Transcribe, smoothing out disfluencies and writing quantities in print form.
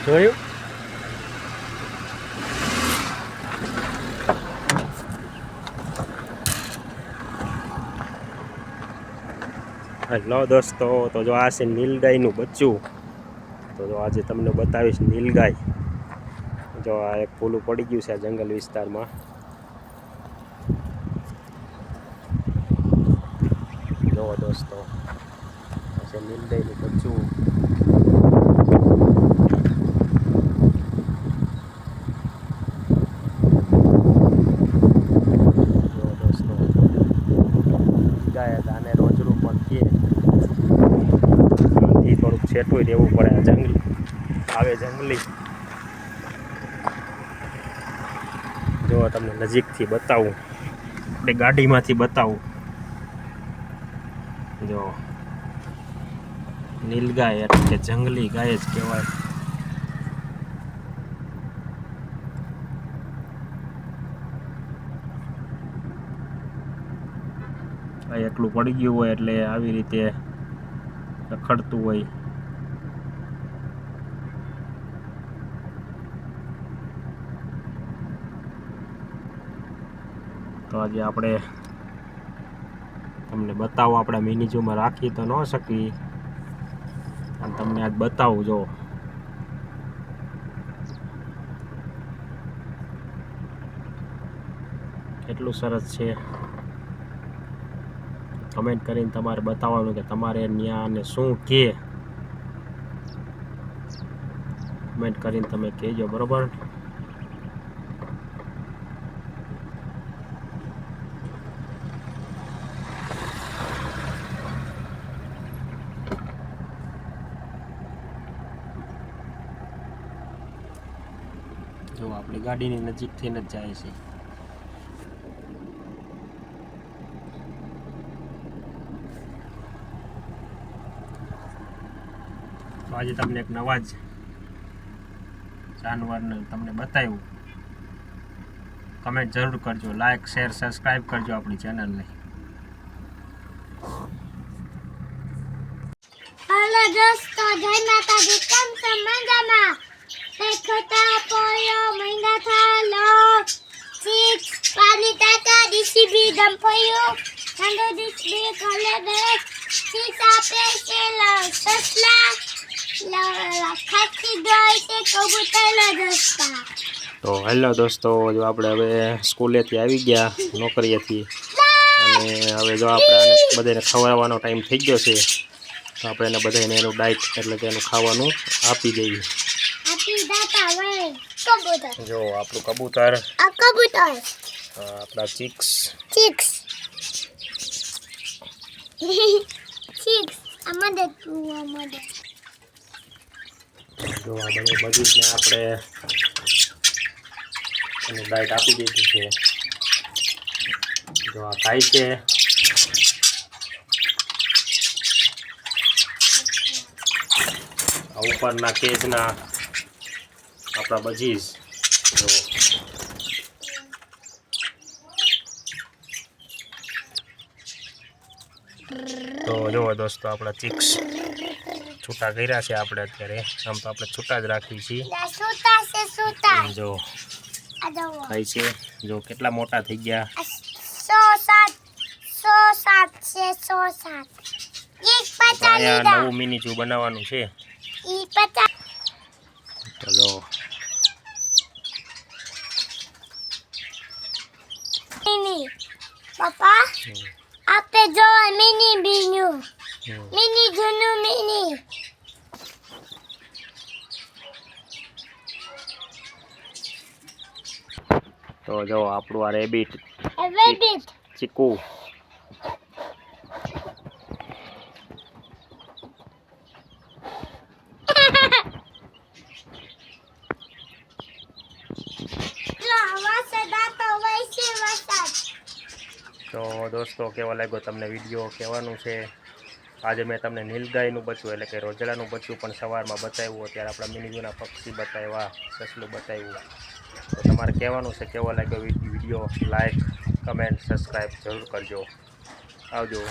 જોયું? હેલો દોસ્તો, તો જો આ છે નીલગાયનું બચ્ચું. તો જો આજે તમને બતાવીશ નીલગાય. જો આ એક ફૂલું પડી ગયું છે આ જંગલ વિસ્તારમાં. જો દોસ્તો, આ છે નીલગાયનું બચ્ચું. જો દોસ્તો, ગાય આને રોજરૂ પણ કે થોડુંક છેટું રહેવું પડે. આ જંગલી આવે જંગલી. જો તમને નજીકથી બતાવું, આપણે ગાડીમાંથી બતાવું. જો નીલગાય એટલે કે જંગલી ગાય જ કહેવાય. આ એકલું પડી ગયું હોય એટલે આવી રીતે રખડતું હોય. તો આજે આપણે તમને બતાવો, આપણા મિની ઝૂમાં રાખી તો ન શકી, અને તમને આજ બતાવું. જો કેટલું સરસ છે. કમેન્ટ કરીને તમારે બતાવવાનું કે તમારે ત્યાં અને શું કે, કમેન્ટ કરીને તમે કહેજો, બરોબર? જો આપણી ગાડીની નજીકથી જ જાય છે. તો આજે તમને એક નવા જ જાનવરને તમને બતાવ્યું. કમેન્ટ જરૂર કરજો, લાઈક શેર સબસ્ક્રાઈબ કરજો આપણી ચેનલને. હેલો દોસ્તો, જય માતાજી. કેમ છો? મજામાં? ખોટા પોયો મહિના થાલો સિક્સ પાણી ટાટા ડીસીબી દંપોયો નંદો ડીસીબી કોલે દે સિક્સ આપે છે સસલા ખાતી દોય છે કબૂતરના દોસ્તા. તો હેલો દોસ્તો, જો આપણે હવે સ્કૂલેથી આવી ગયા, નોકરીએથી, અને હવે જો આપણે બધાને ખવડાવવાનો ટાઈમ થઈ ગયો છે. તો આપણે એને બધાને એનું ડાયટ એટલે કે એનું ખાવાનું આપી દઈએ. જો આપણું કબૂતર, આપણા ચિક્સ. જો આ બધું જ આપણે એનું ડાયટ આપી દીધું છે. જો આ ખાય છે. આ ઉપરના કેજના આપણા બજીસ. તો જુઓ દોસ્તો, આપણા ચિક્સ છૂટા કર્યા છે આપણે અત્યારે. આમ તો આપણે છૂટા જ રાખીએ છીએ. જો ખાય છે. જો કેટલા મોટા થઈ ગયા. 107 અહીંયા નવું મિની ઝૂ બનાવવાનું છે. તો જો પાપા આપે જો મિની બીનું મિની ઝૂનું મિની. તો જો આપણું આ રેબિટ ચીકુ. તો દોસ્તો, કેવો લાગ્યો તમને વિડીયો કહેવાનું છે. આજે મેં તમને નીલગાયનું બચ્ચું એટલે કે રોજડાનું બચ્ચું પણ સવારમાં બતાવ્યું. અત્યારે આપણા મિની ઝૂના પક્ષી બતાવ્યા, સસલું બતાવ્યું. તો તમારે કહેવાનું છે કેવો લાગ્યો વિડીયો. લાઈક કમેન્ટ સબસ્ક્રાઈબ જરૂર કરજો. આવજો.